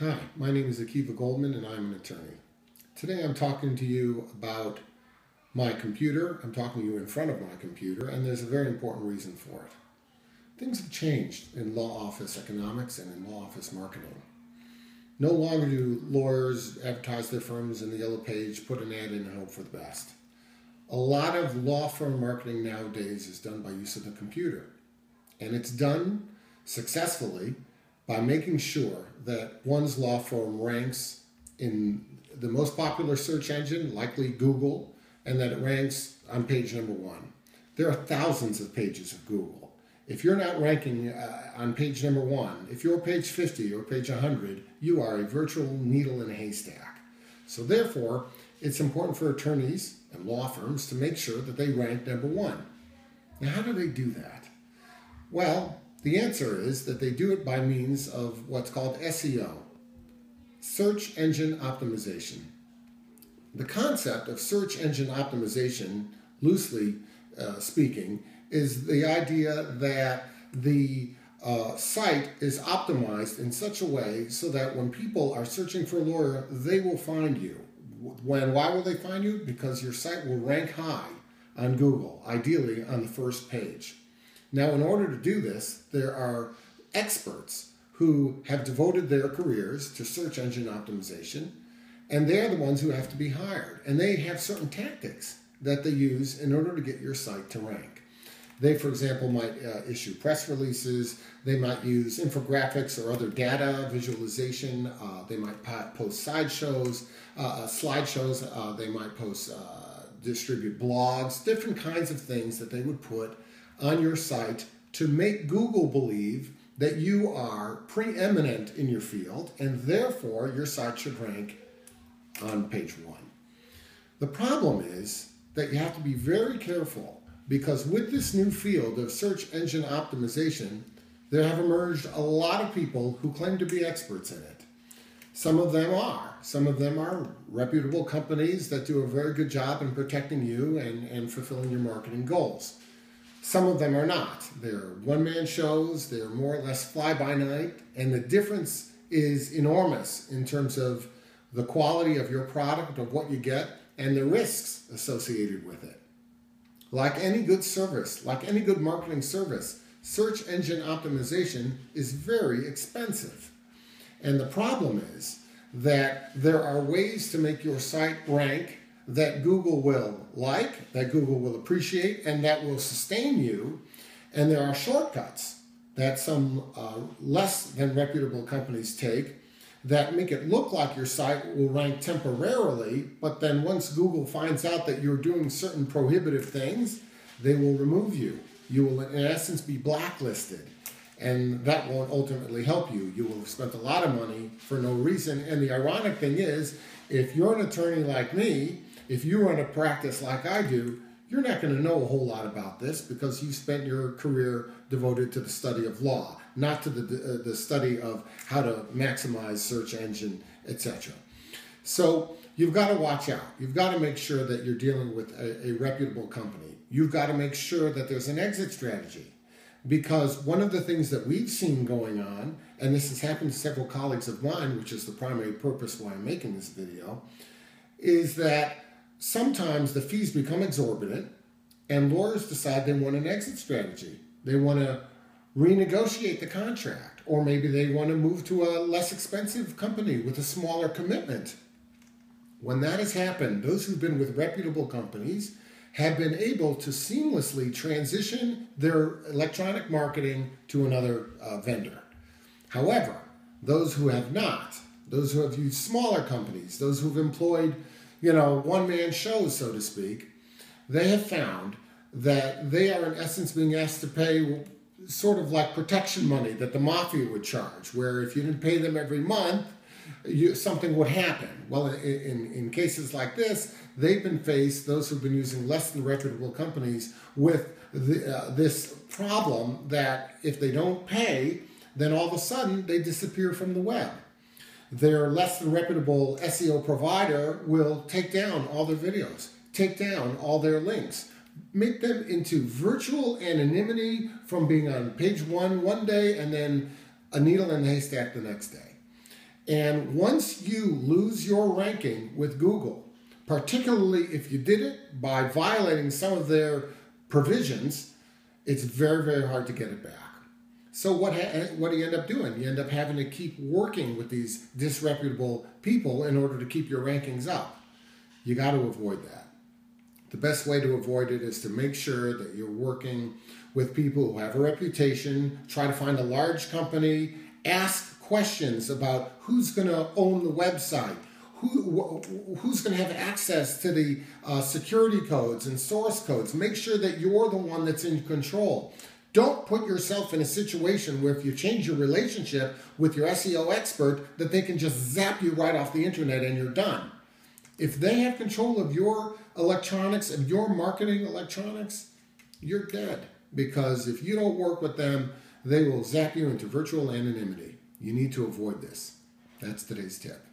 Hi, my name is Akiva Goldman and I'm an attorney. Today I'm talking to you about my computer. I'm talking to you in front of my computer, and there's a very important reason for it. Things have changed in law office economics and in law office marketing. No longer do lawyers advertise their firms in the yellow page, put an ad in and hope for the best. A lot of law firm marketing nowadays is done by use of the computer, and it's done successfully by making sure that one's law firm ranks in the most popular search engine, likely Google, and that it ranks on page number 1. There are thousands of pages of Google. If you're not ranking on page number 1, if you're page 50 or page 100, you are a virtual needle in a haystack. So therefore, it's important for attorneys and law firms to make sure that they rank number 1. Now, how do they do that? Well, the answer is that they do it by means of what's called SEO, search engine optimization. The concept of search engine optimization, loosely speaking, is the idea that the site is optimized in such a way so that when people are searching for a lawyer, they will find you. Why will they find you? Because your site will rank high on Google, ideally on the first page. Now, in order to do this, there are experts who have devoted their careers to search engine optimization, and they're the ones who have to be hired. And they have certain tactics that they use in order to get your site to rank. They, for example, might issue press releases. They might use infographics or other data visualization. They might post slideshows. They might distribute blogs, different kinds of things that they would put on your site to make Google believe that you are preeminent in your field, and therefore your site should rank on page 1. The problem is that you have to be very careful, because with this new field of search engine optimization, there have emerged a lot of people who claim to be experts in it. Some of them are. Some of them are reputable companies that do a very good job in protecting you and fulfilling your marketing goals. Some of them are not. They're one-man shows, they're more or less fly-by-night, and the difference is enormous in terms of the quality of your product, of what you get, and the risks associated with it. Like any good service, like any good marketing service, search engine optimization is very expensive. And the problem is that there are ways to make your site rank that Google will like, that Google will appreciate, and that will sustain you. And there are shortcuts that some less than reputable companies take that make it look like your site will rank temporarily, but then once Google finds out that you're doing certain prohibitive things, they will remove you. You will, in essence, be blacklisted. And that won't ultimately help you. You will have spent a lot of money for no reason. And the ironic thing is, if you're an attorney like me, if you run a practice like I do, you're not going to know a whole lot about this because you spent your career devoted to the study of law, not to the study of how to maximize search engine, etc. So you've got to watch out. You've got to make sure that you're dealing with a reputable company. You've got to make sure that there's an exit strategy. Because one of the things that we've seen going on, and this has happened to several colleagues of mine, which is the primary purpose why I'm making this video, is that sometimes the fees become exorbitant and lawyers decide they want an exit strategy. They want to renegotiate the contract, or maybe they want to move to a less expensive company with a smaller commitment. When that has happened, those who've been with reputable companies have been able to seamlessly transition their electronic marketing to another vendor. However, those who have not, those who have used smaller companies, those who've employed one-man shows, so to speak, they have found that they are in essence being asked to pay sort of like protection money that the mafia would charge, where if you didn't pay them every month, something would happen. Well, in cases like this, they've been faced, those who've been using less than reputable companies, with this problem that if they don't pay, then all of a sudden they disappear from the web. Their less than reputable SEO provider will take down all their videos, take down all their links, make them into virtual anonymity from being on page 1 one day and then a needle in the haystack the next day. And once you lose your ranking with Google, particularly if you did it by violating some of their provisions, it's very, very hard to get it back. So what do you end up doing? You end up having to keep working with these disreputable people in order to keep your rankings up. You got to avoid that. The best way to avoid it is to make sure that you're working with people who have a reputation. Try to find a large company. Ask questions about who's going to own the website, who's going to have access to the security codes and source codes. Make sure that you're the one that's in control. Don't put yourself in a situation where if you change your relationship with your SEO expert, that they can just zap you right off the internet and you're done. If they have control of your electronics and your marketing electronics, you're dead. Because if you don't work with them, they will zap you into virtual anonymity. You need to avoid this. That's today's tip.